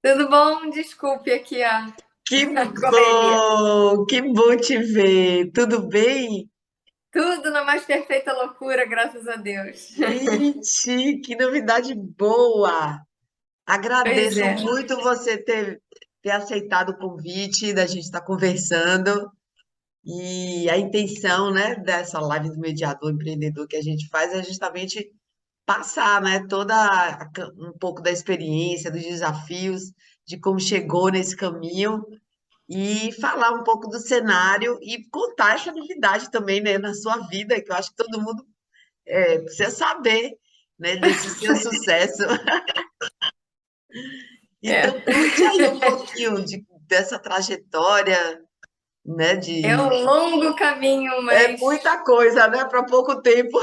Tudo bom? Desculpe aqui Que a correria. que bom te ver. Tudo bem? Tudo na mais perfeita loucura, graças a Deus. Gente, que novidade boa! Pois Agradeço é. muito você ter aceitado o convite da gente estar conversando e a intenção, né, dessa live do mediador empreendedor que a gente faz é justamente passar, né, um pouco da experiência, dos desafios, de como chegou nesse caminho e falar um pouco do cenário e contar essa novidade também, né, na sua vida, que eu acho que todo mundo precisa saber, né, desse seu sucesso. É, Então, conte aí um pouquinho dessa trajetória, né, é um longo caminho, é mas muita coisa, né, para pouco tempo.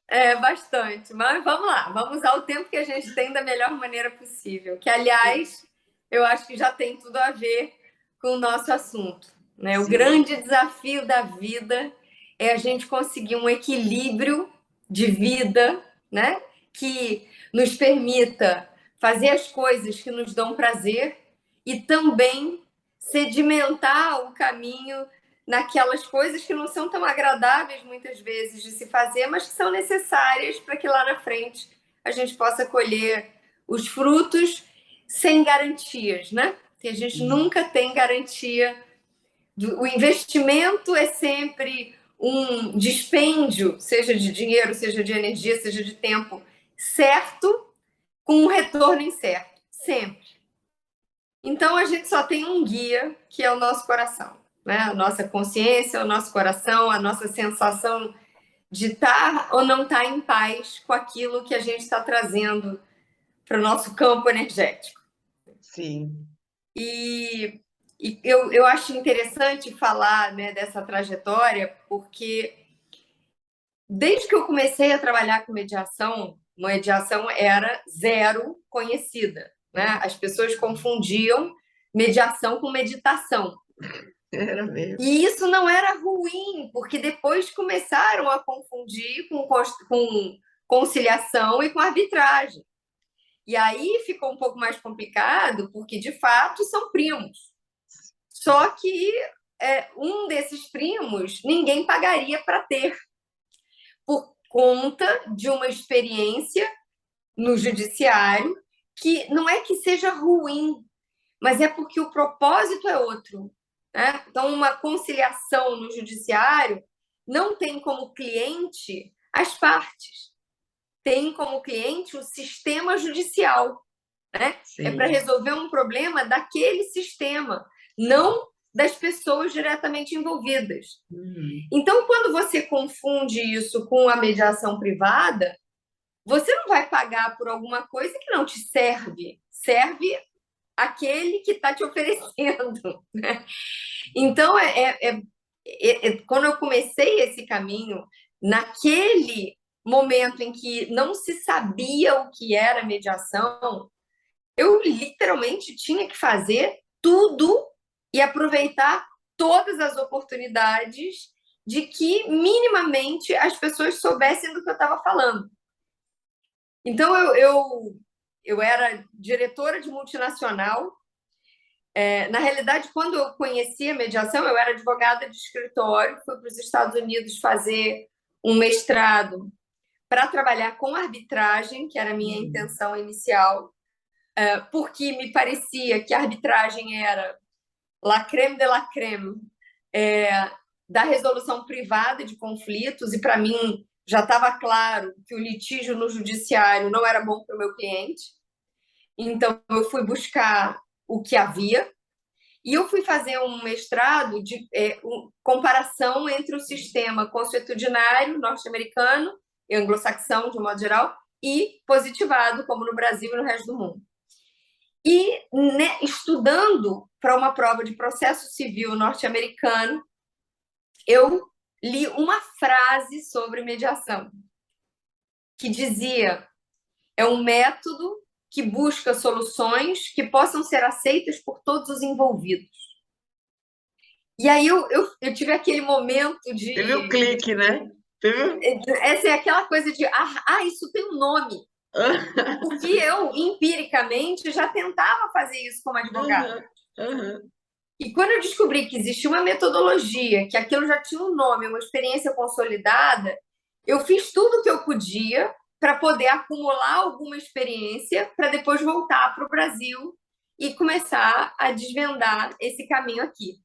é bastante. Mas vamos lá, vamos usar o tempo que a gente tem da melhor maneira possível. Que, aliás, eu acho que já tem tudo a ver com o nosso assunto, né? O Sim, grande desafio da vida é a gente conseguir um equilíbrio de vida, né? Que nos permita fazer as coisas que nos dão prazer e também sedimentar o caminho naquelas coisas que não são tão agradáveis muitas vezes de se fazer, mas que são necessárias para que lá na frente a gente possa colher os frutos sem garantias, né? Que a gente sim. nunca tem garantia. O investimento é sempre um dispêndio, seja de dinheiro, seja de energia, seja de tempo, certo, com um retorno incerto, sempre. Então a gente só tem um guia, que é o nosso coração, né? A nossa consciência, o nosso coração, a nossa sensação de estar ou não estar em paz com aquilo que a gente está trazendo para o nosso campo energético. Sim. E, eu acho interessante falar, né, dessa trajetória, porque desde que eu comecei a trabalhar com mediação era zero conhecida, né? As pessoas confundiam mediação com meditação. Era mesmo. E isso não era ruim, porque depois começaram a confundir com conciliação e com arbitragem. E aí ficou um pouco mais complicado, porque de fato são primos. Só que um desses primos ninguém pagaria para ter, por conta de uma experiência no judiciário que não é que seja ruim, mas é porque o propósito é outro. Né? Então, uma conciliação no judiciário não tem como cliente as partes, tem como cliente o sistema judicial. Né? É para Sim. resolver um problema daquele sistema, não das pessoas diretamente envolvidas. Uhum. Então, quando você confunde isso com a mediação privada, você não vai pagar por alguma coisa que não te serve. Serve aquele que está te oferecendo. Né? Então, quando eu comecei esse caminho, naquele momento em que não se sabia o que era mediação, eu literalmente tinha que fazer tudo e aproveitar todas as oportunidades de que minimamente as pessoas soubessem do que eu estava falando. Então, eu era diretora de multinacional. Na realidade, quando eu conheci a mediação, eu era advogada de escritório, fui para os Estados Unidos fazer um mestrado para trabalhar com arbitragem, que era a minha Uhum. intenção inicial, porque me parecia que a arbitragem era la creme de la creme é, da resolução privada de conflitos, e para mim já estava claro que o litígio no judiciário não era bom para o meu cliente. Então, eu fui buscar o que havia. E eu fui fazer um mestrado de comparação entre o sistema consuetudinário norte-americano e anglo-saxão, de um modo geral, e positivado, como no Brasil e no resto do mundo. E né, estudando para uma prova de processo civil norte-americano, eu li uma frase sobre mediação, que dizia: é um método que busca soluções que possam ser aceitas por todos os envolvidos. E aí eu tive aquele momento Teve o de. clique, né? Teve? Essa é aquela coisa de. Isso tem um nome. Porque eu, empiricamente, já tentava fazer isso como advogada. Aham, aham. E quando eu descobri que existia uma metodologia, que aquilo já tinha um nome, uma experiência consolidada, eu fiz tudo o que eu podia para poder acumular alguma experiência para depois voltar para o Brasil e começar a desvendar esse caminho aqui.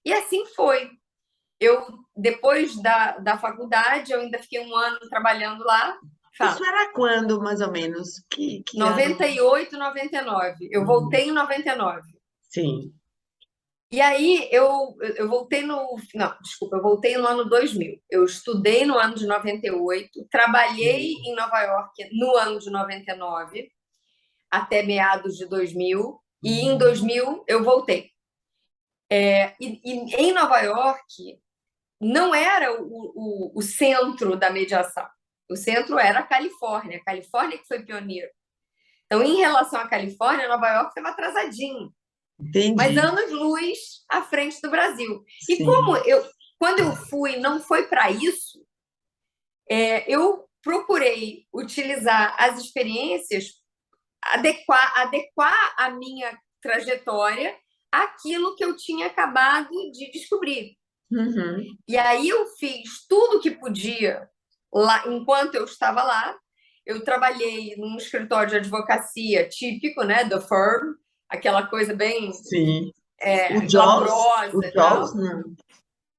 E assim foi. Eu, depois da faculdade, eu ainda fiquei um ano trabalhando lá. Isso Fala, era quando, mais ou menos? Que ano? 98, 99. Eu Uhum. voltei em 99. Sim. E aí eu voltei no. Não, desculpa, eu voltei no ano 2000. Eu estudei no ano de 98, trabalhei Sim. em Nova York no ano de 99, até meados de 2000, e em Uhum. 2000 eu voltei. E em Nova York não era o centro da mediação. O centro era a Califórnia que foi pioneiro. Então, em relação à Califórnia, Nova York estava atrasadinho, mas Entendi. anos-luz à frente do Brasil. E Sim. quando eu fui, não foi para isso, eu procurei utilizar as experiências, adequar a minha trajetória àquilo que eu tinha acabado de descobrir. Uhum. E aí eu fiz tudo o que podia lá, enquanto eu estava lá. Eu trabalhei num escritório de advocacia típico, né, the firm, aquela coisa bem Sim. O Jaws? O glamurosa e Jaws? tal. Não.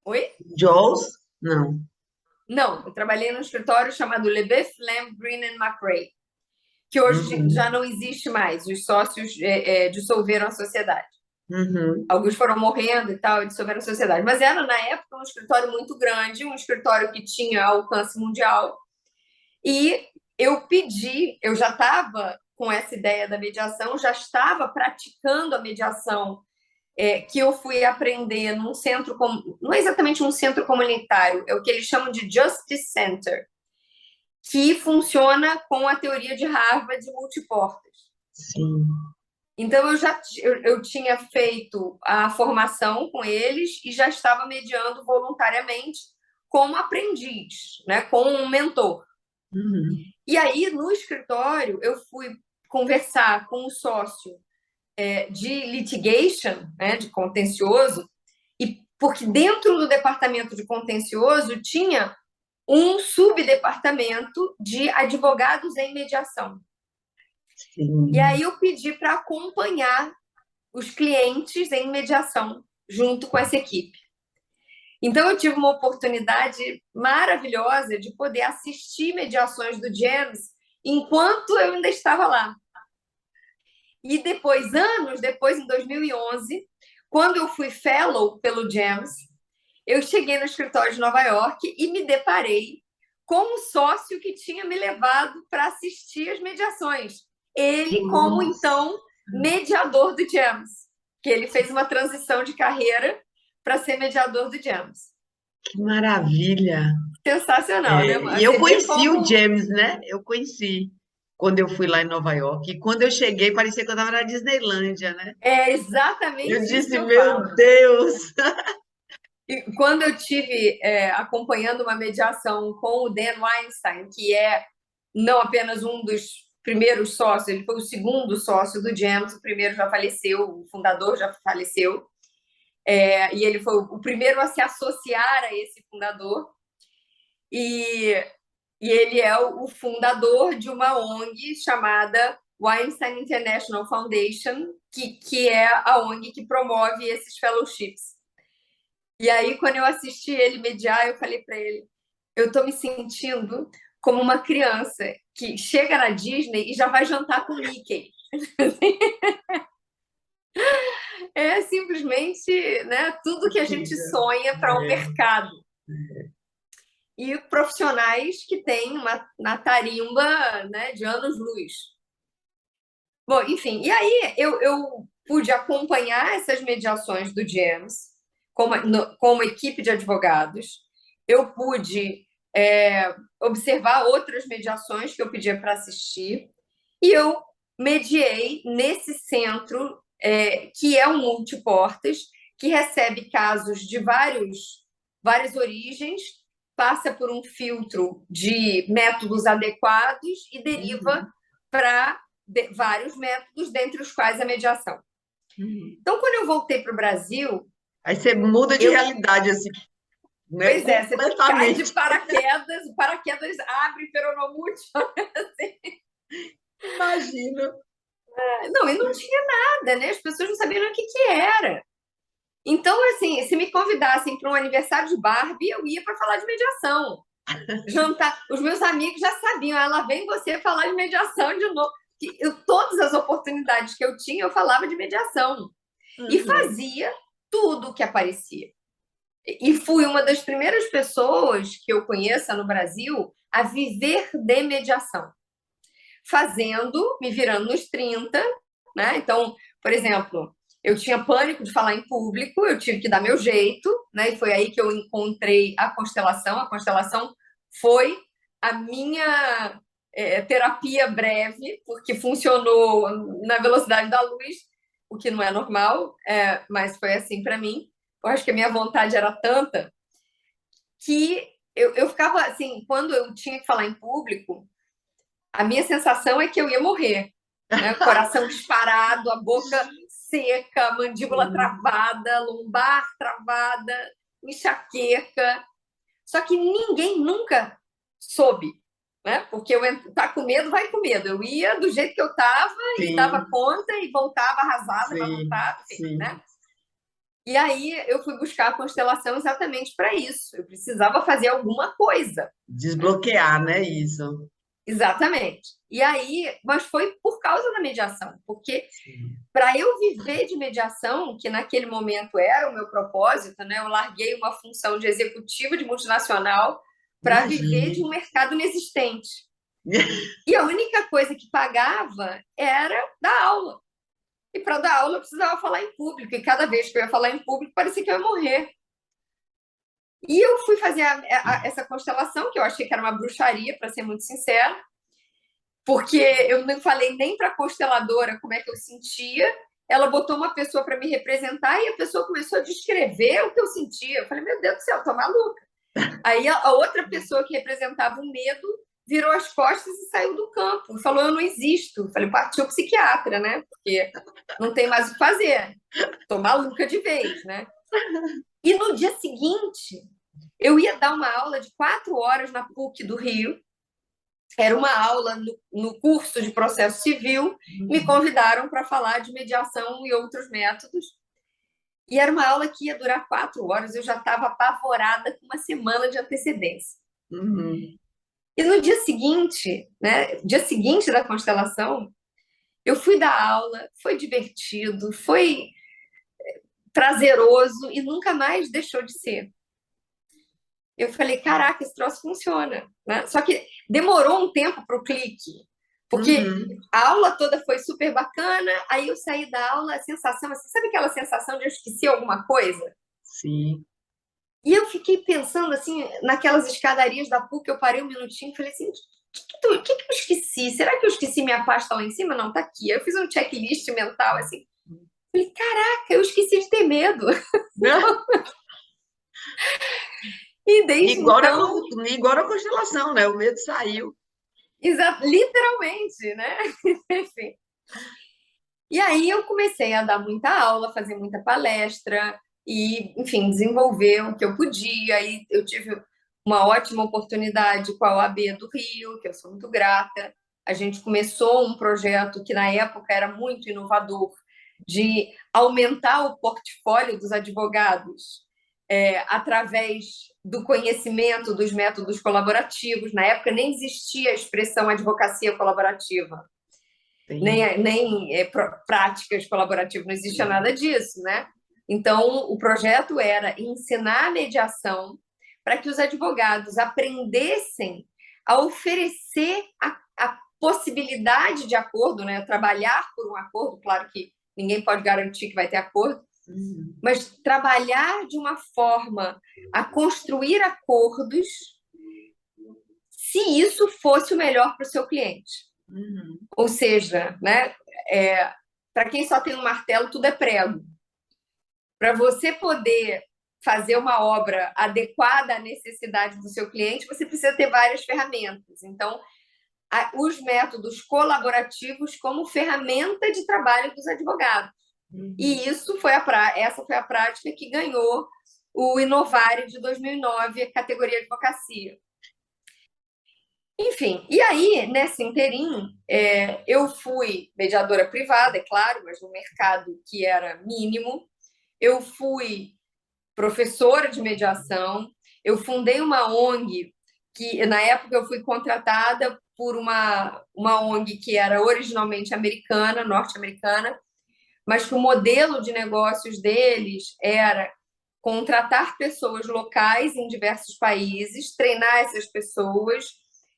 Oi? Jaws? Não. Não, eu trabalhei num escritório chamado LeBeuf, Lamb, Green and McRae, que hoje já Uhum. não existe mais. Os sócios dissolveram a sociedade. Uhum. Alguns foram morrendo e tal, e dissolveram a sociedade. Mas era, na época, um escritório muito grande, um escritório que tinha alcance mundial. E eu já estava com essa ideia da mediação, já estava praticando a mediação que eu fui aprender num centro, não é exatamente um centro comunitário, é o que eles chamam de Justice Center, que funciona com a teoria de Harvard de multiportas. Sim. Então, eu tinha feito a formação com eles e já estava mediando voluntariamente como aprendiz, né, com um mentor. Uhum. E aí, no escritório, eu fui conversar com o sócio de litigation, né, de contencioso, e porque dentro do departamento de contencioso tinha um subdepartamento de advogados em mediação. E Sim. aí eu pedi para acompanhar os clientes em mediação junto com essa equipe. Então eu tive uma oportunidade maravilhosa de poder assistir mediações do James enquanto eu ainda estava lá. E depois, anos depois, em 2011, quando eu fui fellow pelo James, eu cheguei no escritório de Nova York e me deparei com um sócio que tinha me levado para assistir as mediações. Ele, como Nossa, então mediador do James, que ele fez uma transição de carreira para ser mediador do James. que maravilha. Sensacional, né? E eu Você vê conheci o como James, né? Eu conheci quando eu fui lá em Nova York. E quando eu cheguei, parecia que eu estava na Disneylândia, né? é Eu exatamente isso que disse, eu meu falo. Deus! E quando eu tive acompanhando uma mediação com o Dan Weinstein, que é não apenas um dos primeiros sócios, ele foi o segundo sócio do James, o primeiro já faleceu, o fundador já faleceu, e ele foi o primeiro a se associar a esse fundador, e, e ele é o fundador de uma ONG chamada Weinstein International Foundation, que é a ONG que promove esses fellowships. E aí, quando eu assisti ele mediar, eu falei para ele: eu tô me sentindo como uma criança que chega na Disney e já vai jantar com o Mickey. É simplesmente, né, tudo que a gente Incrível. sonha para o mercado. E profissionais que têm na tarimba, né, de anos-luz. Bom, enfim, e aí eu pude acompanhar essas mediações do James como equipe de advogados. Eu pude observar outras mediações que eu pedia para assistir. E eu mediei nesse centro, que é um multiportas, que recebe casos de várias origens, passa por um filtro de métodos adequados e deriva para vários métodos, dentre os quais a mediação. Então, quando eu voltei para o Brasil, Aí você muda de realidade, assim, né? pois é, você cai de Completamente. paraquedas, o paraquedas abre peronomútil. Imagina. Não, e não tinha nada, né? As pessoas não sabiam o que que era. Então, assim, se me convidassem para um aniversário de Barbie, eu ia para falar de mediação. Jantar, os meus amigos já sabiam, ela vem você falar de mediação de novo. Todas as oportunidades que eu tinha, eu falava de mediação. E fazia tudo o que aparecia. E fui uma das primeiras pessoas que eu conheça no Brasil a viver de mediação. Fazendo, me virando nos 30, né? Então, por exemplo, eu tinha pânico de falar em público, eu tive que dar meu jeito, né? E foi aí que eu encontrei a constelação. A constelação foi a minha terapia breve, porque funcionou na velocidade da luz, o que não é normal, mas foi assim para mim. Eu acho que a minha vontade era tanta que eu ficava assim, quando eu tinha que falar em público, a minha sensação é que eu ia morrer, né? Coração disparado, a boca seca, mandíbula travada, lombar travada, enxaqueca. Só que ninguém nunca soube, né? Porque tá com medo, vai com medo. Eu ia do jeito que eu estava e dava Sim, conta e voltava arrasada para sim, voltar, enfim, sim. né? E aí eu fui buscar a constelação exatamente para isso. Eu precisava fazer alguma coisa. Desbloquear, né? Isso. Exatamente. E aí, mas foi por causa da mediação, porque Sim. para eu viver de mediação, que naquele momento era o meu propósito, né? Eu larguei uma função de executiva de multinacional para viver Imagine. de um mercado inexistente. E a única coisa que pagava era dar aula. E para dar aula eu precisava falar em público, e cada vez que eu ia falar em público parecia que eu ia morrer. E eu fui fazer essa constelação, que eu achei que era uma bruxaria, para ser muito sincera, porque eu não falei nem para a consteladora como é que eu sentia. Ela botou uma pessoa para me representar e a pessoa começou a descrever o que eu sentia. Eu falei, meu Deus do céu, tô maluca. Aí a outra pessoa que representava o medo virou as costas e saiu do campo. E falou, eu não existo. Eu falei, partiu o psiquiatra, né? Porque não tem mais o que fazer. Tô maluca de vez, né? E no dia seguinte, eu ia dar uma aula de 4 horas na PUC do Rio. Era uma aula no curso de processo civil. Me convidaram para falar de mediação e outros métodos. E era uma aula que ia durar 4 horas. Eu já estava apavorada com uma semana de antecedência. Uhum. E no dia seguinte, né, dia seguinte da constelação, eu fui dar aula, foi divertido, foi prazeroso e nunca mais deixou de ser. Eu falei, caraca, esse troço funciona, né? Só que demorou um tempo para o clique, porque Uhum. a aula toda foi super bacana, aí eu saí da aula, a sensação, assim, sabe aquela sensação de eu esqueci alguma coisa? Sim. E eu fiquei pensando, assim, naquelas escadarias da PUC, eu parei um minutinho e falei assim, o que eu esqueci? Será que eu esqueci minha pasta lá em cima? Não, tá aqui. Eu fiz um checklist mental, assim, falei, caraca, eu esqueci de ter medo. E desde Igual na, então, igual na constelação, né? O medo saiu. literalmente, né? Enfim. E aí eu comecei a dar muita aula, fazer muita palestra e, enfim, desenvolver o que eu podia. E eu tive uma ótima oportunidade com a OAB do Rio, que eu sou muito grata. A gente começou um projeto que na época era muito inovador, de aumentar o portfólio dos advogados através do conhecimento dos métodos colaborativos. Na época nem existia a expressão advocacia colaborativa Sim, nem práticas colaborativas, não existia sim. nada disso, né? Então, o projeto era ensinar a mediação para que os advogados aprendessem a oferecer a possibilidade de acordo, né? Trabalhar por um acordo, claro que ninguém pode garantir que vai ter acordo, Uhum. mas trabalhar de uma forma a construir acordos se isso fosse o melhor para o seu cliente. Uhum. Ou seja, né, para quem só tem um martelo, tudo é prego. Para você poder fazer uma obra adequada à necessidade do seu cliente, você precisa ter várias ferramentas. Então, os métodos colaborativos como ferramenta de trabalho dos advogados. E essa foi a prática que ganhou o Inovare de 2009, a categoria advocacia. Enfim, e aí, nesse interim, eu fui mediadora privada, é claro, mas no mercado que era mínimo. Eu fui professora de mediação, eu fundei uma ONG que, na época, eu fui contratada por uma ONG que era originalmente americana, norte-americana, mas que o modelo de negócios deles era contratar pessoas locais em diversos países, treinar essas pessoas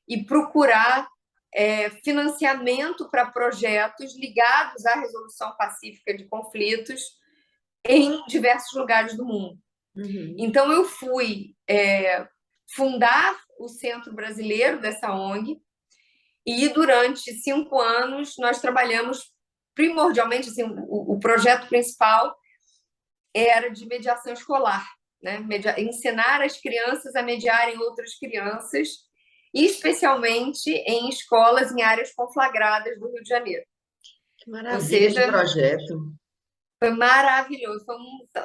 e procurar financiamento para projetos ligados à resolução pacífica de conflitos em diversos lugares do mundo. Então, eu fui fundar o Centro Brasileiro dessa ONG e, durante 5 anos, nós trabalhamos primordialmente, assim, o projeto principal era de mediação escolar, né? Ensinar as crianças a mediarem outras crianças, especialmente em escolas em áreas conflagradas do Rio de Janeiro. Que Ou maravilha de seja, projeto. foi maravilhoso. Foi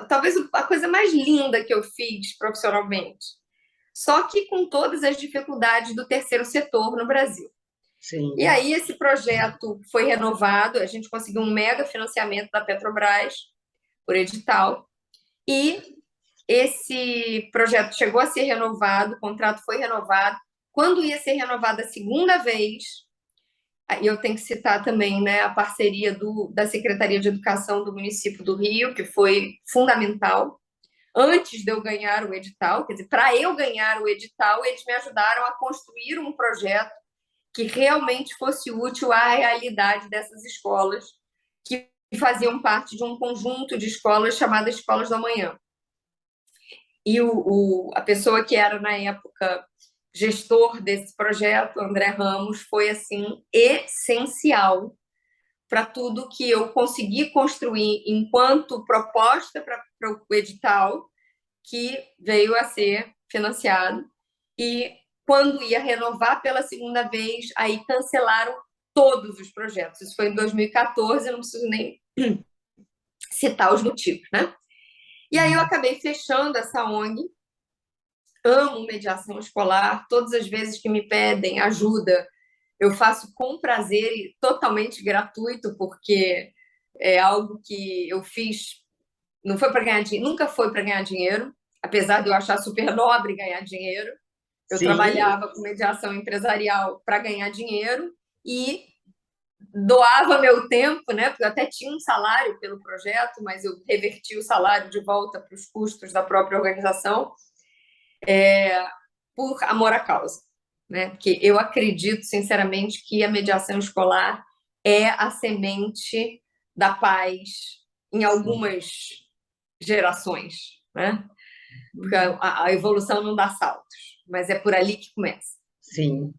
talvez a coisa mais linda que eu fiz profissionalmente. Só que com todas as dificuldades do terceiro setor no Brasil. Sim. E aí esse projeto foi renovado, a gente conseguiu um mega financiamento da Petrobras por edital, e esse projeto chegou a ser renovado, o contrato foi renovado. Quando ia ser renovado a segunda vez, e eu tenho que citar também, né, a parceria da Secretaria de Educação do município do Rio, que foi fundamental. Antes de eu ganhar o edital, quer dizer, para eu ganhar o edital, eles me ajudaram a construir um projeto que realmente fosse útil à realidade dessas escolas, que faziam parte de um conjunto de escolas chamadas Escolas da Manhã. E a pessoa que era, na época, gestor desse projeto, André Ramos, foi, assim, essencial para tudo que eu consegui construir enquanto proposta para o edital, que veio a ser financiado. E quando ia renovar pela segunda vez, aí cancelaram todos os projetos. Isso foi em 2014, eu não preciso nem citar os motivos, né? E aí eu acabei fechando essa ONG. Amo mediação escolar. Todas as vezes que me pedem ajuda, eu faço com prazer e totalmente gratuito, porque é algo que eu fiz, não foi para ganhar dinheiro, nunca foi para ganhar dinheiro, apesar de eu achar super nobre ganhar dinheiro. Eu Sim. trabalhava com mediação empresarial para ganhar dinheiro e doava meu tempo, né? Porque eu até tinha um salário pelo projeto, mas eu reverti o salário de volta para os custos da própria organização, por amor à causa, né? Porque eu acredito, sinceramente, que a mediação escolar é a semente da paz em algumas gerações, né? Porque a evolução não dá saltos, mas é por ali que começa. Sim,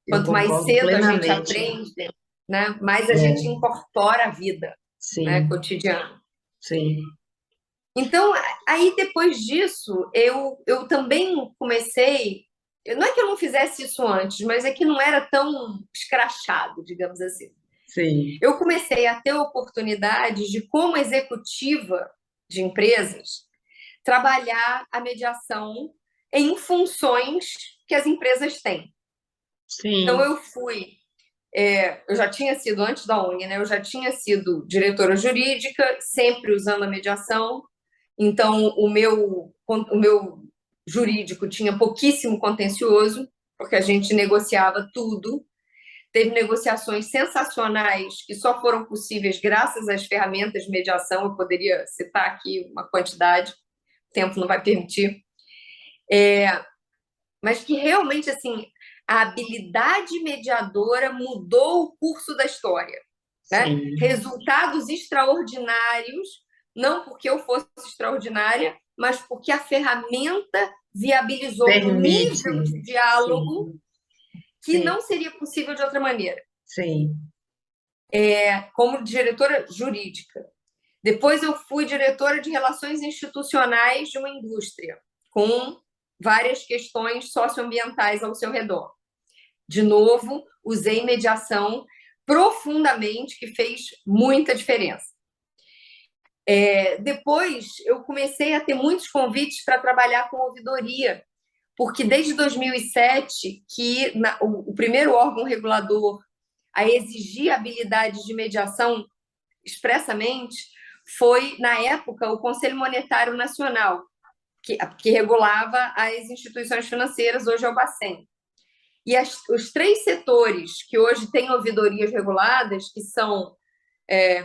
eu Quanto mais concordo cedo a gente plenamente. aprende, né, mais a gente É, incorpora a vida, né, sim, cotidiana. sim, Então, aí depois disso, eu também comecei. Não é que eu não fizesse isso antes, mas é que não era tão escrachado, digamos assim. sim, Eu comecei a ter oportunidades de, como executiva de empresas, trabalhar a mediação em funções que as empresas têm. Então, sim, eu já tinha sido, antes da ONG, né? Eu já tinha sido diretora jurídica, sempre usando a mediação. Então, o meu jurídico tinha pouquíssimo contencioso, porque a gente negociava tudo. Teve negociações sensacionais que só foram possíveis graças às ferramentas de mediação. Eu poderia citar aqui uma quantidade, o tempo não vai permitir. Mas que realmente, assim, a habilidade mediadora mudou o curso da história, né? sim. Resultados extraordinários, não porque eu fosse extraordinária, mas porque a ferramenta viabilizou um nível Permite. de diálogo Sim, que sim, não seria possível de outra maneira. sim. Como diretora jurídica, Depois eu fui diretora de relações institucionais de uma indústria, com várias questões socioambientais ao seu redor. De novo, usei mediação profundamente, que fez muita diferença. Depois, eu comecei a ter muitos convites para trabalhar com ouvidoria, porque desde 2007, que o primeiro órgão regulador a exigir habilidades de mediação expressamente foi, na época, o Conselho Monetário Nacional, que regulava as instituições financeiras, hoje é o Bacen. E os três setores que hoje têm ouvidorias reguladas, que são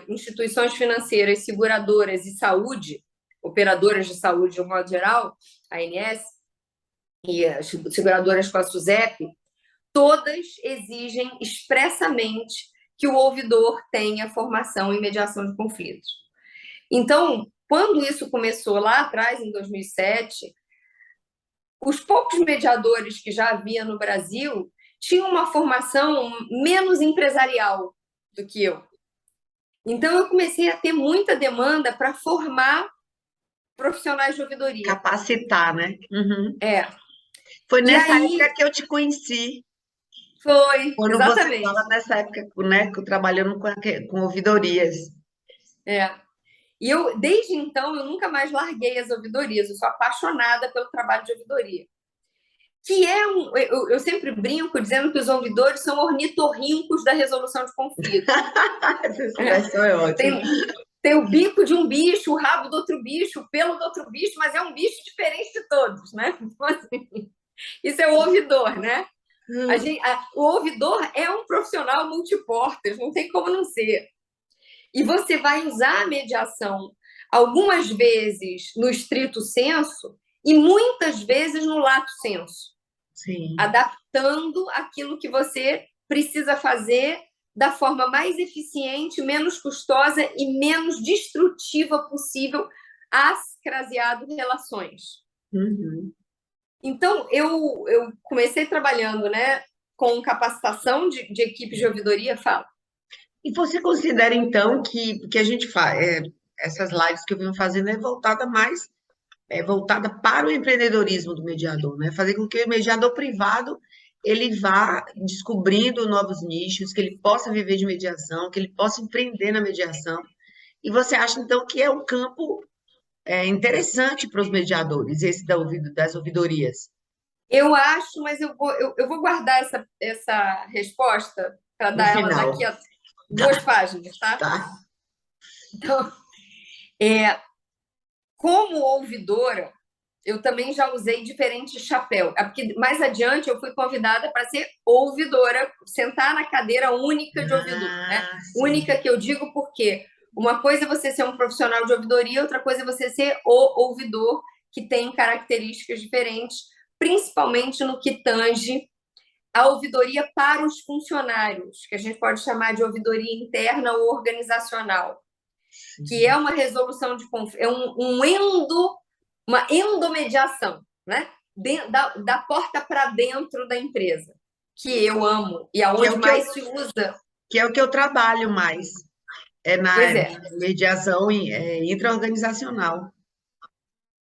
instituições financeiras, seguradoras e saúde, operadoras de saúde de um modo geral, a ANS, e as seguradoras com a SUSEP, todas exigem expressamente que o ouvidor tenha formação em mediação de conflitos. Então, quando isso começou lá atrás, em 2007, os poucos mediadores que já havia no Brasil tinham uma formação menos empresarial do que eu. Então, eu comecei a ter muita demanda para formar profissionais de ouvidoria. Capacitar, né? Uhum. É. Foi E nessa aí, época que eu te conheci. foi, Quando você exatamente. estava nessa época, né, trabalhando com ouvidorias. E eu, desde então, eu nunca mais larguei as ouvidorias. Eu sou apaixonada pelo trabalho de ouvidoria. Que é eu sempre brinco dizendo que os ouvidores são ornitorrincos da resolução de conflitos. Essa expressão é ótima. Tem o bico de um bicho, o rabo do outro bicho, o pelo do outro bicho, mas é um bicho diferente de todos, né? Então, assim, isso é o ouvidor, né? O ouvidor é um profissional multiportas, não tem como não ser. E você vai usar a mediação algumas vezes no estrito senso e muitas vezes no lato senso. Sim. Adaptando aquilo que você precisa fazer da forma mais eficiente, menos custosa e menos destrutiva possível às craseado relações. Uhum. Então, eu comecei trabalhando, né, com capacitação de equipes de ouvidoria, fala. E você considera, então, que a gente faz, essas lives que eu venho fazendo é voltada para o empreendedorismo do mediador, né? Fazer com que o mediador privado ele vá descobrindo novos nichos, que ele possa viver de mediação, que ele possa empreender na mediação. E você acha, então, que é um campo interessante para os mediadores, esse das ouvidorias? Eu acho, mas eu vou guardar essa resposta para No dar ela final, daqui a tá, 2 páginas, tá? tá. Então, como ouvidora, eu também já usei diferentes chapéus. Porque mais adiante eu fui convidada para ser ouvidora, sentar na cadeira única de ouvidor, né? Ah, sim. Única que eu digo porque uma coisa é você ser um profissional de ouvidoria, outra coisa é você ser o ouvidor, que tem características diferentes, principalmente no que tange a ouvidoria para os funcionários, que a gente pode chamar de ouvidoria interna ou organizacional, que é uma resolução de conflito, é uma endomediação, né? Da porta para dentro da empresa, que eu amo e Que é aonde o que eu, mais se usa. que é o que eu trabalho mais, é Pois na é. mediação intraorganizacional.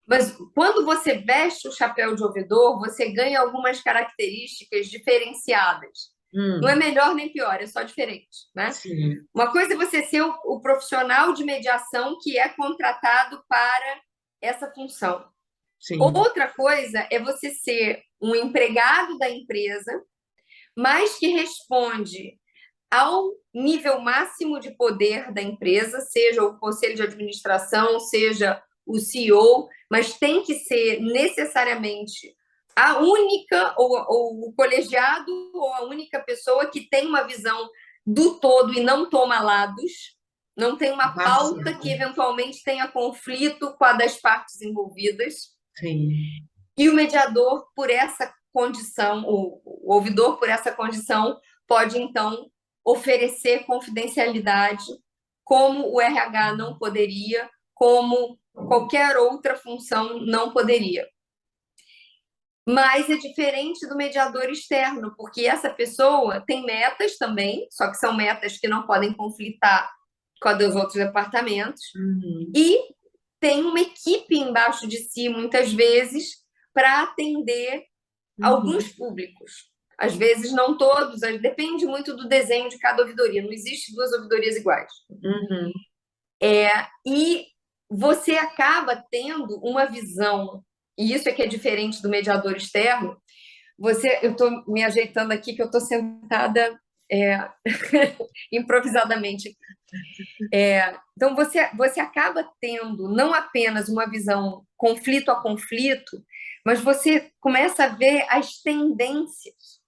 Mas quando você veste o chapéu de ouvidor, você ganha algumas características diferenciadas. Não é melhor nem pior, é só diferente, né? Sim, Uma coisa é você ser o profissional de mediação que é contratado para essa função. sim, Outra coisa é você ser um empregado da empresa, mas que responde ao nível máximo de poder da empresa, seja o conselho de administração, seja o CEO, mas tem que ser necessariamente a única, ou o colegiado, ou a única pessoa que tem uma visão do todo e não toma lados, não tem uma pauta imparcial. que eventualmente tenha conflito com a das partes envolvidas. Sim, E o mediador, por essa condição, o ouvidor, por essa condição, pode, então, oferecer confidencialidade, como o RH não poderia, como qualquer outra função não poderia. Mas é diferente do mediador externo, porque essa pessoa tem metas também, só que são metas que não podem conflitar com a dos outros departamentos, Uhum. e tem uma equipe embaixo de si, muitas vezes, para atender alguns Uhum. públicos. Às vezes, não todos, depende muito do desenho de cada ouvidoria, não existe duas ouvidorias iguais. Uhum. E você acaba tendo uma visão, e isso é que é diferente do mediador externo. Eu estou me ajeitando aqui, que eu estou sentada improvisadamente. Então, você acaba tendo não apenas uma visão conflito a conflito, mas você começa a ver as tendências.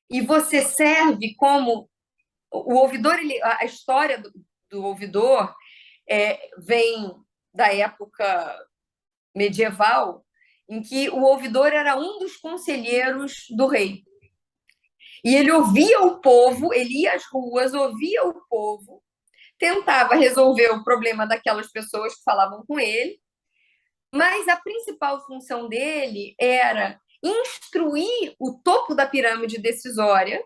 E você serve como o ouvidor, a história do ouvidor vem da época medieval, em que o ouvidor era um dos conselheiros do rei. E ele ouvia o povo, ele ia às ruas, ouvia o povo, tentava resolver o problema daquelas pessoas que falavam com ele, mas a principal função dele era instruir o topo da pirâmide decisória.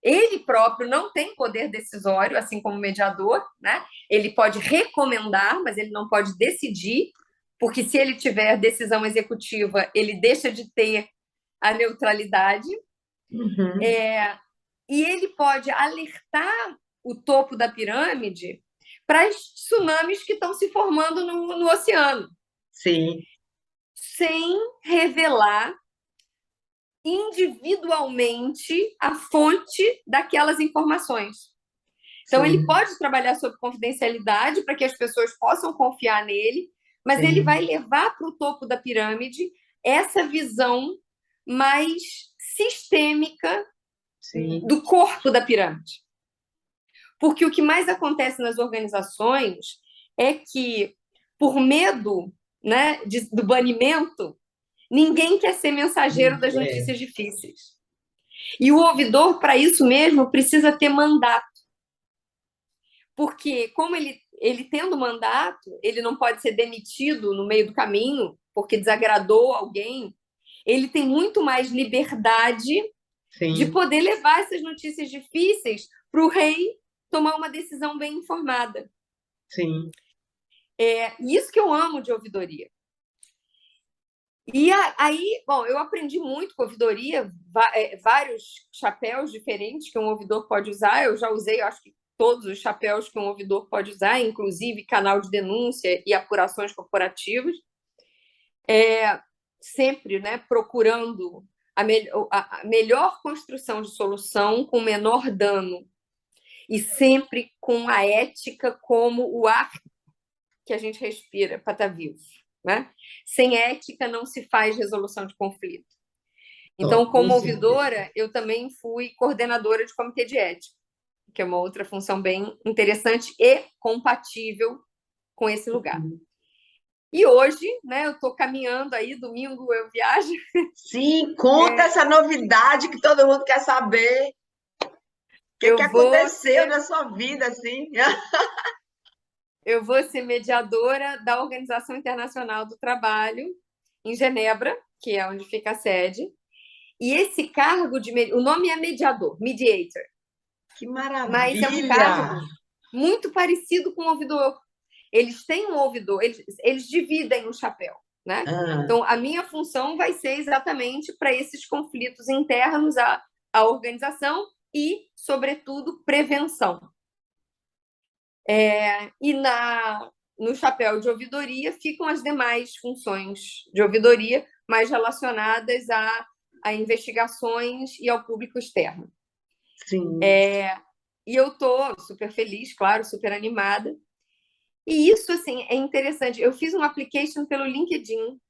Ele próprio não tem poder decisório, assim como o mediador, né? Ele pode recomendar, mas ele não pode decidir, porque se ele tiver decisão executiva, ele deixa de ter a neutralidade. Uhum. E ele pode alertar o topo da pirâmide para os tsunamis que estão se formando no oceano, Sim, sem revelar individualmente a fonte daquelas informações. Então, ele sim, pode trabalhar sob confidencialidade para que as pessoas possam confiar nele, mas ele vai sim, levar para o topo da pirâmide essa visão mais sistêmica sim, do corpo da pirâmide. Porque o que mais acontece nas organizações é que, por medo, né, do banimento, ninguém quer ser mensageiro das é, notícias difíceis. E o ouvidor, para isso mesmo, precisa ter mandato. Porque, como ele tendo mandato, ele não pode ser demitido no meio do caminho, porque desagradou alguém. Ele tem muito mais liberdade de sim, poder levar essas notícias difíceis para o rei tomar uma decisão bem informada. sim. Isso que eu amo de ouvidoria. E aí, bom, eu aprendi muito com ouvidoria, vários chapéus diferentes que um ouvidor pode usar. Eu já usei, eu acho que todos os chapéus que um ouvidor pode usar, inclusive canal de denúncia e apurações corporativas. Sempre, né, procurando a melhor construção de solução com menor dano. E sempre com a ética como o ar que a gente respira para estar vivo. Né? Sem ética não se faz resolução de conflito. Ó, Então, com como certeza. ouvidora, eu também fui coordenadora de comitê de ética, que é uma outra função bem interessante e compatível com esse lugar. Uhum. E hoje, né, eu estou caminhando aí, domingo eu viajo. Sim, conta essa novidade que todo mundo quer saber. O que que Eu vou aconteceu ser, na sua vida, assim? eu vou ser mediadora da Organização Internacional do Trabalho em Genebra, que é onde fica a sede. E esse cargo o nome é mediador, mediator, Que mas é um maravilha! cargo muito parecido com o ouvidor. Eles têm um ouvidor, eles dividem o chapéu, né? Ah, Então, a minha função vai ser exatamente para esses conflitos internos à organização e, sobretudo, prevenção. E no chapéu de ouvidoria ficam as demais funções de ouvidoria mais relacionadas a investigações e ao público externo. sim. E eu estou super feliz, claro, super animada. E isso, assim, é interessante. Eu fiz um application pelo LinkedIn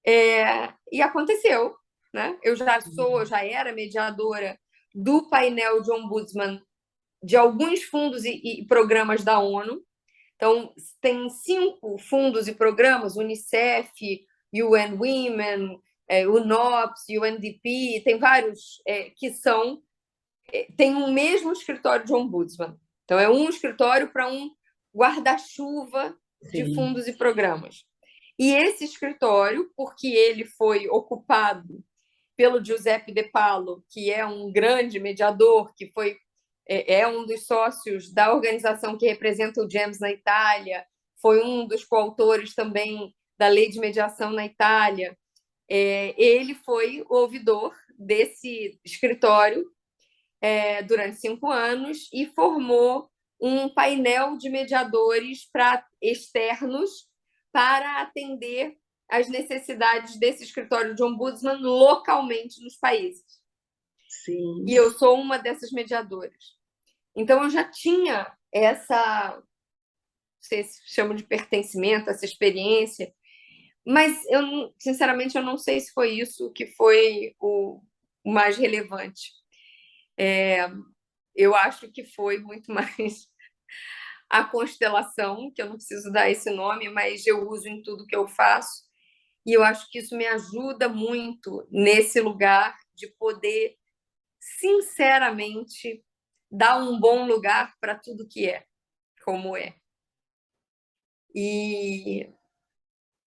e aconteceu, né? Eu já era mediadora do painel de ombudsman de alguns fundos e programas da ONU. Então, tem 5 fundos e programas, Unicef, UN Women, UNOPS, UNDP, tem vários que tem um mesmo escritório de ombudsman. Então, é um escritório para um guarda-chuva de Sim, fundos e programas. E esse escritório, porque ele foi ocupado pelo Giuseppe De Palo, que é um grande mediador, que foi é um dos sócios da organização que representa o GEMS na Itália, foi um dos coautores também da lei de mediação na Itália. Ele foi o ouvidor desse escritório durante 5 anos e formou um painel de mediadores externos para atender às necessidades desse escritório de ombudsman localmente nos países. Sim. E eu sou uma dessas mediadoras. Então, eu já tinha essa, não sei se chamo de pertencimento, essa experiência, mas, sinceramente, eu não sei se foi isso que foi o mais relevante. Eu acho que foi muito mais a constelação, que eu não preciso dar esse nome, mas eu uso em tudo que eu faço. E eu acho que isso me ajuda muito nesse lugar de poder, sinceramente, dar um bom lugar para tudo que é, como é. E,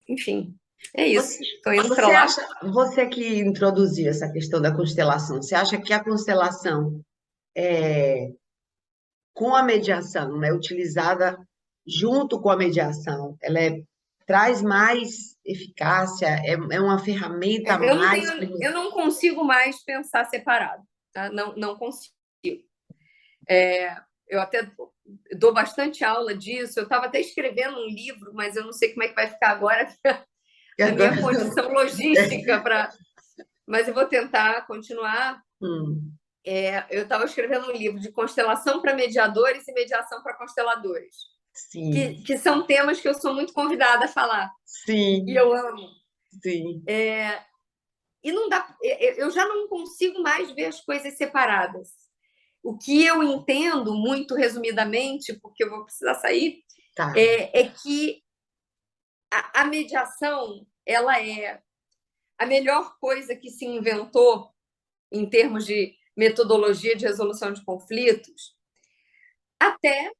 enfim, é isso. Estou indo para lá. Você que introduziu essa questão da constelação, você acha que a constelação com a mediação, né, utilizada junto com a mediação, traz mais eficácia, é uma ferramenta a mais? Eu não consigo mais pensar separado, tá? Não consigo. Eu até dou bastante aula disso. Eu estava até escrevendo um livro, mas eu não sei como é que vai ficar agora a minha condição logística para. Mas eu vou tentar continuar. Eu estava escrevendo um livro de constelação para mediadores e mediação para consteladores, Sim, que são temas que eu sou muito convidada a falar. sim, E eu amo. sim. E não dá, eu já não consigo mais ver as coisas separadas. O que eu entendo, muito resumidamente, porque eu vou precisar sair, Tá. é que a mediação ela é a melhor coisa que se inventou em termos de metodologia de resolução de conflitos, até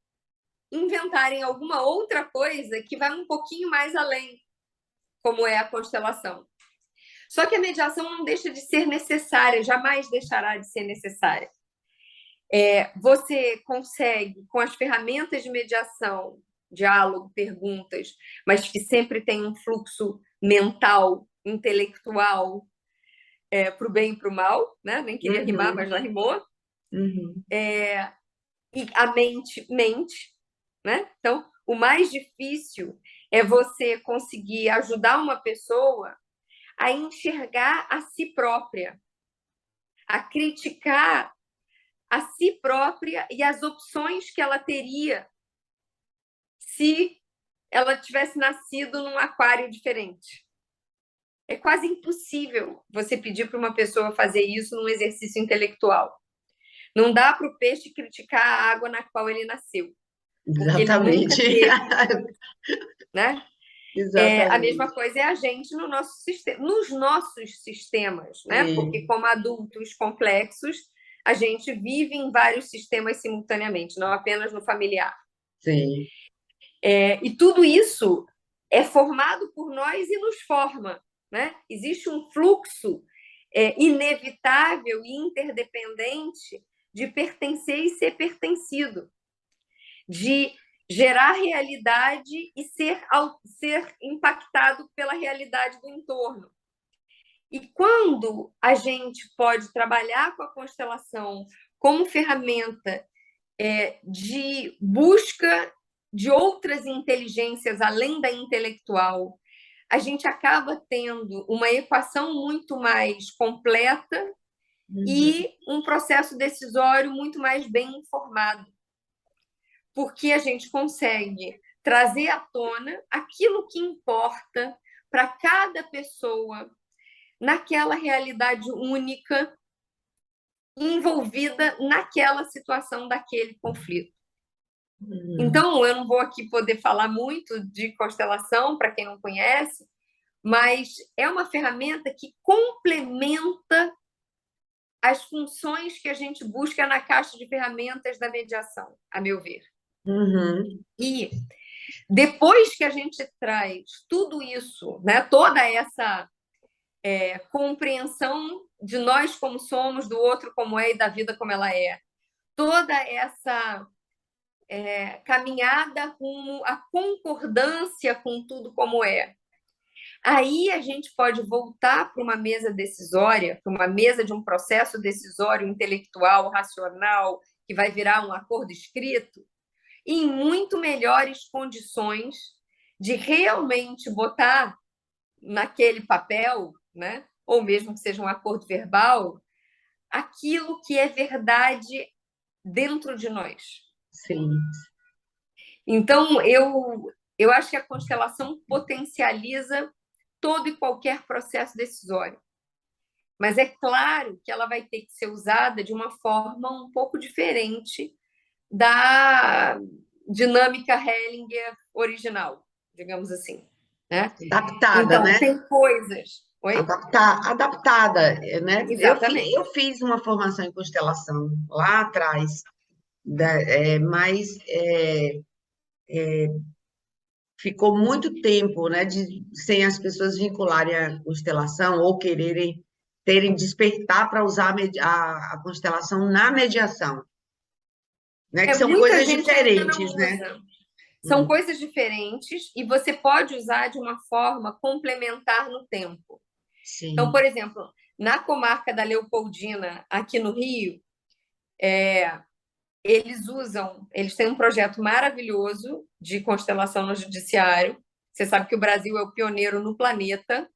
inventarem alguma outra coisa que vai um pouquinho mais além, como é a constelação. Só que a mediação não deixa de ser necessária, jamais deixará de ser necessária. Você consegue, com as ferramentas de mediação, diálogo, perguntas, mas que sempre tem um fluxo mental, intelectual, para o bem e para o mal, né? Nem queria rimar, mas já rimou. E a mente mente, né? Então, o mais difícil é você conseguir ajudar uma pessoa a enxergar a si própria, a criticar a si própria e as opções que ela teria se ela tivesse nascido num aquário diferente. É quase impossível você pedir para uma pessoa fazer isso num exercício intelectual. Não dá para o peixe criticar a água na qual ele nasceu, porque ele nunca Exatamente. teve, né? A mesma Exatamente. coisa é a gente no nosso sistema, nos nossos sistemas, né? Porque Sim, como adultos complexos, a gente vive em vários sistemas simultaneamente, não apenas no familiar. sim. E tudo isso é formado por nós e nos forma, né? Existe um fluxo inevitável e interdependente de pertencer e ser pertencido, de gerar realidade e ser impactado pela realidade do entorno. E quando a gente pode trabalhar com a constelação como ferramenta de busca de outras inteligências além da intelectual, a gente acaba tendo uma equação muito mais completa e um processo decisório muito mais bem informado, porque a gente consegue trazer à tona aquilo que importa para cada pessoa naquela realidade única envolvida naquela situação daquele conflito. Então, eu não vou aqui poder falar muito de constelação, para quem não conhece, mas é uma ferramenta que complementa as funções que a gente busca na caixa de ferramentas da mediação, a meu ver. E depois que a gente traz tudo isso, né, toda essa compreensão de nós como somos, do outro como é e da vida como ela é, toda essa caminhada rumo à concordância com tudo como é. Aí a gente pode voltar para uma mesa decisória, para uma mesa de um processo decisório intelectual, racional, que vai virar um acordo escrito, em muito melhores condições de realmente botar naquele papel, né, ou mesmo que seja um acordo verbal, aquilo que é verdade dentro de nós. Sim. Então, eu acho que a constelação potencializa todo e qualquer processo decisório. Mas é claro que ela vai ter que ser usada de uma forma um pouco diferente da dinâmica Hellinger original, digamos assim, né? Adaptada, Então, né? tem coisas. Oi? Adaptada, né? Exatamente. Eu fiz uma formação em constelação lá atrás, mas ficou muito tempo, né, sem as pessoas vincularem a constelação ou quererem terem despertar para usar a constelação na mediação, né? Que são Muita coisas gente ainda diferentes, não né? usa. São Hum, coisas diferentes e você pode usar de uma forma complementar no tempo. Então, por sim. exemplo, na comarca da Leopoldina, aqui no Rio, eles têm um projeto maravilhoso de constelação no judiciário. Você sabe que o Brasil é o pioneiro no planeta,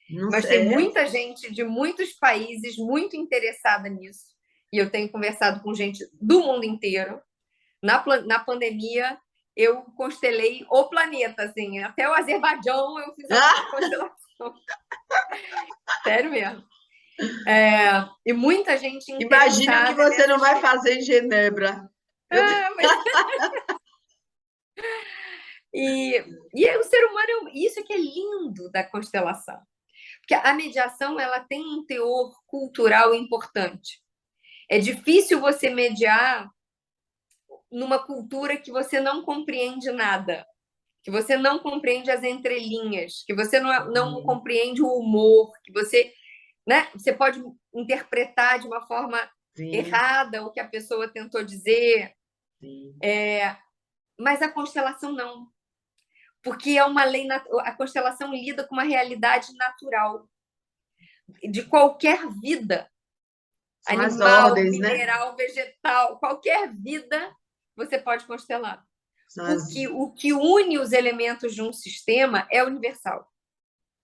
Não mas tem sei. muita gente de muitos países muito interessada nisso. E eu tenho conversado com gente do mundo inteiro. Na pandemia, eu constelei o planeta, assim, até o Azerbaijão eu fiz a Ah, constelação. Sério mesmo. E muita gente imagina o que interessada você não nessas vai coisas. fazer em Genebra. Eu- Mas E, e aí, o ser humano, isso é que é lindo da constelação. Porque a mediação ela tem um teor cultural importante. É difícil você mediar numa cultura que você não compreende nada, que você não compreende as entrelinhas, que você não compreende o humor, que você, né, você pode interpretar de uma forma Sim, errada o que a pessoa tentou dizer, sim, mas a constelação não. Porque é uma lei, a constelação lida com uma realidade natural de qualquer vida, são as animal, ordens, né? mineral, vegetal, qualquer vida você pode constelar. São Porque o que une os elementos de um sistema é universal.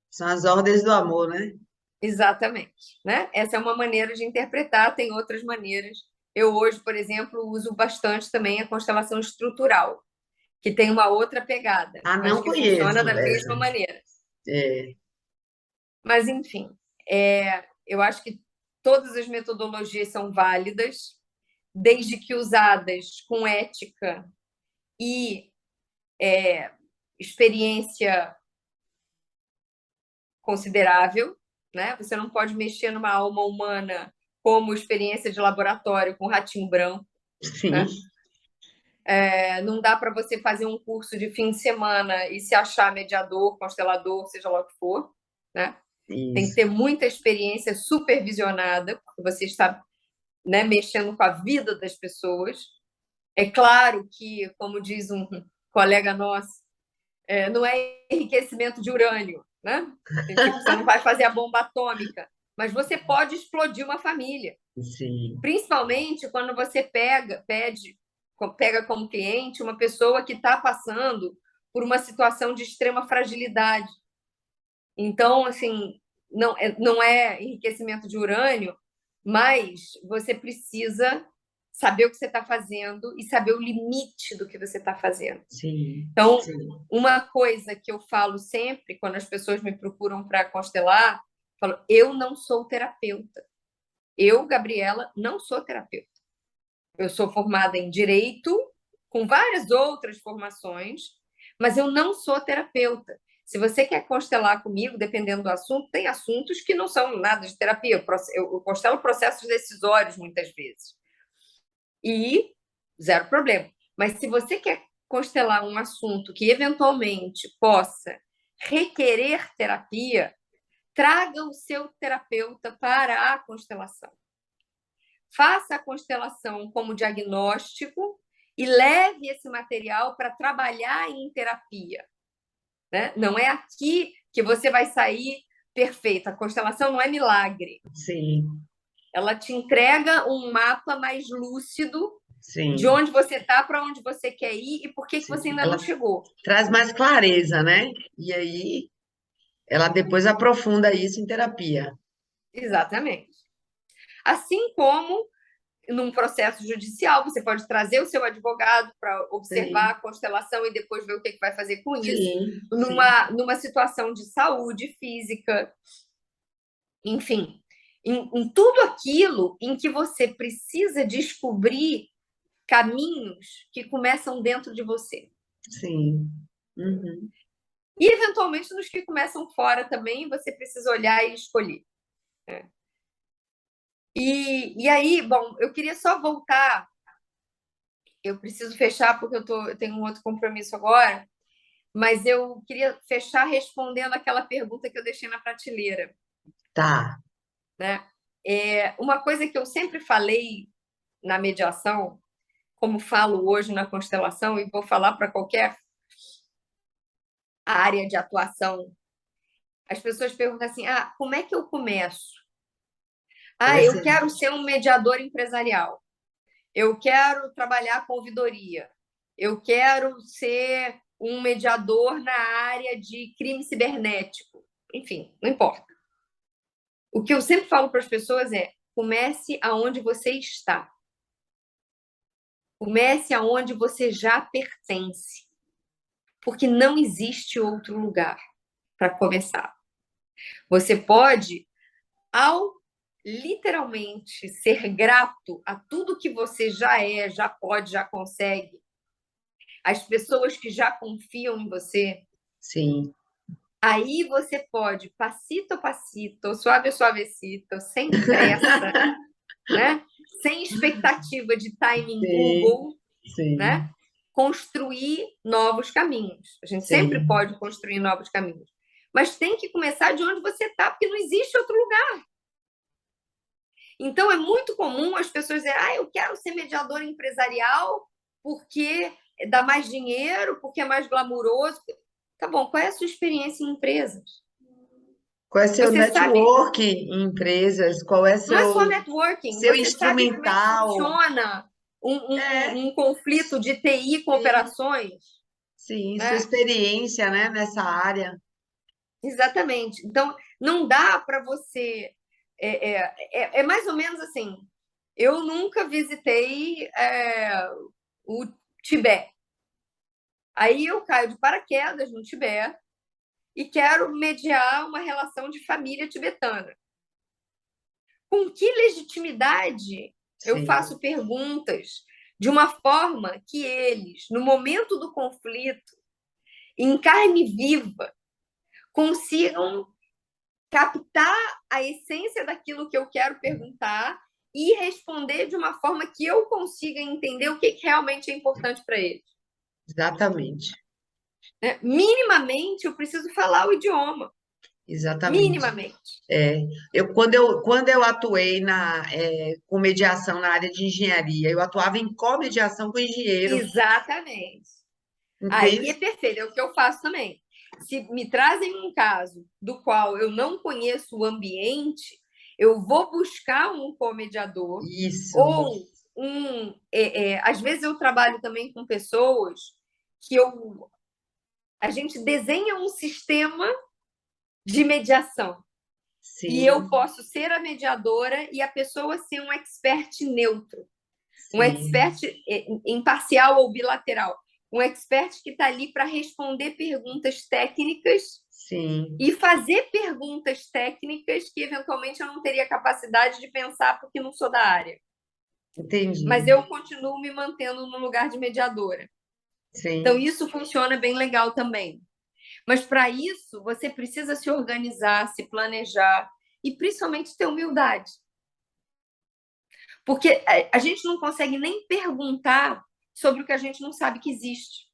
são as ordens do amor, né? Exatamente, né? Essa é uma maneira de interpretar, tem outras maneiras. Eu hoje, por exemplo, uso bastante também a constelação estrutural, que tem uma outra pegada, Ah, mas não que funciona conheço da essa. mesma maneira. É, Mas, enfim, eu acho que todas as metodologias são válidas, desde que usadas com ética e experiência considerável, né? Você não pode mexer numa alma humana como experiência de laboratório com ratinho branco, sim, né? Não dá para você fazer um curso de fim de semana e se achar mediador, constelador, seja lá o que for, né? Tem que isso. ter muita experiência supervisionada, porque você está, né, mexendo com a vida das pessoas. É claro que, como diz um colega nosso, não é enriquecimento de urânio, né? Tipo, você não vai fazer a bomba atômica, mas você pode explodir uma família. Sim, Principalmente quando você pega como cliente uma pessoa que está passando por uma situação de extrema fragilidade. Então, assim, não é enriquecimento de urânio, mas você precisa saber o que você está fazendo e saber o limite do que você está fazendo. sim, Então, sim. uma coisa que eu falo sempre quando as pessoas me procuram para constelar, eu falo, eu não sou terapeuta. Eu, Gabriela, não sou terapeuta. Eu sou formada em direito, com várias outras formações, mas eu não sou terapeuta. Se você quer constelar comigo, dependendo do assunto, tem assuntos que não são nada de terapia. Eu constelo processos decisórios muitas vezes. E zero problema. Mas se você quer constelar um assunto que eventualmente possa requerer terapia, traga o seu terapeuta para a constelação. faça a constelação como diagnóstico e leve esse material para trabalhar em terapia, né? Não é aqui que você vai sair perfeita. A constelação não é milagre. Sim, Ela te entrega um mapa mais lúcido de sim, onde você está, para onde você quer ir e por que sim. você ainda não Ela chegou. traz mais clareza, né? E aí ela depois aprofunda isso em terapia. Exatamente. Assim como num processo judicial, você pode trazer o seu advogado para observar Sim, a constelação e depois ver o que vai fazer com isso. sim, sim, Numa situação de saúde física, enfim, em tudo aquilo em que você precisa descobrir caminhos que começam dentro de você. sim. Uhum. E, eventualmente, nos que começam fora também, você precisa olhar e escolher. E aí, bom, eu queria só voltar. Eu preciso fechar porque eu tenho um outro compromisso agora, mas eu queria fechar respondendo aquela pergunta que eu deixei na prateleira, Tá, né? Uma coisa que eu sempre falei na mediação, como falo hoje na constelação, e vou falar para qualquer área de atuação, as pessoas perguntam assim: ah, como é que eu começo? qual Ah, é eu ser? quero ser um mediador empresarial. Eu quero trabalhar com ouvidoria. Eu quero ser um mediador na área de crime cibernético. Enfim, não importa. O que eu sempre falo para as pessoas é: comece aonde você está. Comece aonde você já pertence. Porque não existe outro lugar para começar. Você pode, ao literalmente ser grato a tudo que você já é, já pode, já consegue, as pessoas que já confiam em você, Sim, aí você pode, passito a passito, suave a suavecito, sem pressa, né? Sem expectativa de timing sim, Google, né? sim, Construir novos caminhos. A gente sempre sim. pode construir novos caminhos. Mas tem que começar de onde você está, porque não existe outro lugar. Então, é muito comum as pessoas dizerem: ah, eu quero ser mediador empresarial porque dá mais dinheiro, porque é mais glamuroso. Tá bom, qual é a sua experiência em empresas? Qual é seu Você sabe, network em empresas? Qual é não é só seu, networking, seu você sabe como é que instrumental? funciona É, um conflito de TI com sim, operações, sim, sua né? experiência, né, nessa área. Exatamente. Então, não dá para você. É mais ou menos assim. Eu nunca visitei o Tibete. Aí eu caio de paraquedas no Tibete e quero mediar uma relação de família tibetana. Com que legitimidade eu Sim, faço perguntas de uma forma que eles, no momento do conflito, em carne viva, consigam captar a essência daquilo que eu quero perguntar e responder de uma forma que eu consiga entender o que realmente é importante para eles. exatamente, Né? Minimamente, eu preciso falar o idioma. exatamente. Minimamente. É, quando eu atuei com mediação na área de engenharia, eu atuava em comediação com engenheiro, Exatamente. Aí é entende? perfeito, é o que eu faço também. Se me trazem um caso do qual eu não conheço o ambiente, eu vou buscar um comediador Isso, ou às vezes eu trabalho também com pessoas que a gente desenha um sistema de mediação e eu sim, posso ser a mediadora e a pessoa ser um expert neutro, um sim, expert imparcial ou bilateral, um expert que está ali para responder perguntas técnicas sim, e fazer perguntas técnicas que eventualmente eu não teria capacidade de pensar porque não sou da área. Mas entendi. eu continuo me mantendo no lugar de mediadora. Então, Sim, isso funciona bem legal também. Mas para isso, você precisa se organizar, se planejar e principalmente ter humildade. Porque a gente não consegue nem perguntar sobre o que a gente não sabe que existe.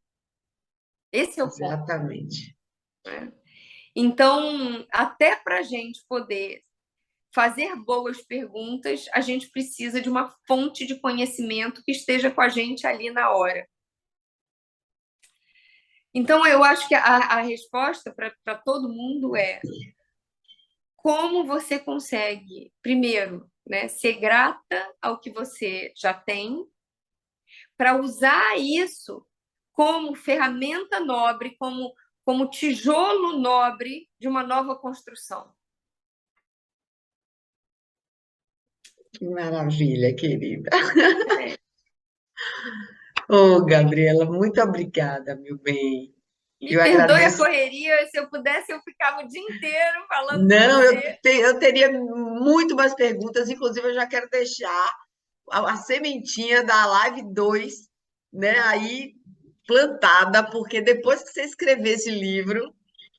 Esse é o ponto. exatamente. Então, até para a gente poder fazer boas perguntas, a gente precisa de uma fonte de conhecimento que esteja com a gente ali na hora. Então, eu acho que a resposta para todo mundo é como você consegue, primeiro, né, ser grata ao que você já tem, para usar isso como ferramenta nobre, como tijolo nobre de uma nova construção. Que maravilha, querida. É. Ô, Gabriela, muito obrigada, meu bem. Me Eu perdoe a agradeço. correria, se eu pudesse, eu ficava o dia inteiro falando com Não, você. eu teria muito mais perguntas, inclusive eu já quero deixar a sementinha da Live 2, né, aí plantada, porque depois que você escrever esse livro,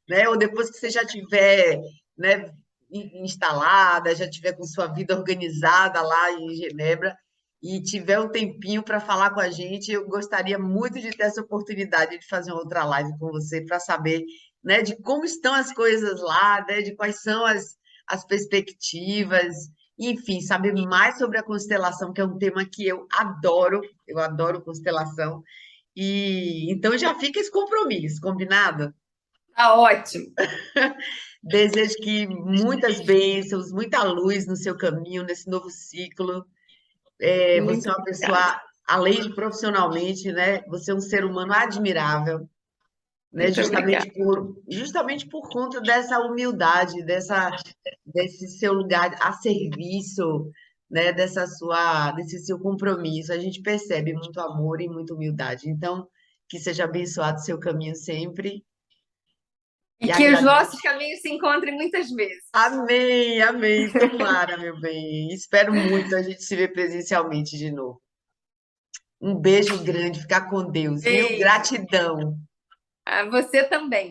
né, ou depois que você já tiver, né, instalada, já tiver com sua vida organizada lá em Genebra e tiver um tempinho para falar com a gente, eu gostaria muito de ter essa oportunidade de fazer uma outra live com você para saber, né, de como estão as coisas lá, né, de quais são as perspectivas, enfim, saber mais sobre a constelação, que é um tema que eu adoro constelação. E então já fica esse compromisso, combinado? Tá ótimo. Desejo que muitas bênçãos, muita luz no seu caminho, nesse novo ciclo. Você Muito é uma obrigada. pessoa, além de profissionalmente, né? Você é um ser humano admirável, né? Muito obrigada. Justamente por conta dessa humildade, desse seu lugar a serviço, né? Desse seu compromisso. A gente percebe muito amor e muita humildade. Então, que seja abençoado o seu caminho sempre. E E que os agradeço. nossos caminhos se encontrem muitas vezes. Amém, amém. Tomara, meu bem. Espero muito a gente se ver presencialmente de novo. Um beijo grande, ficar com Deus, viu? Beijo. Gratidão. A você também.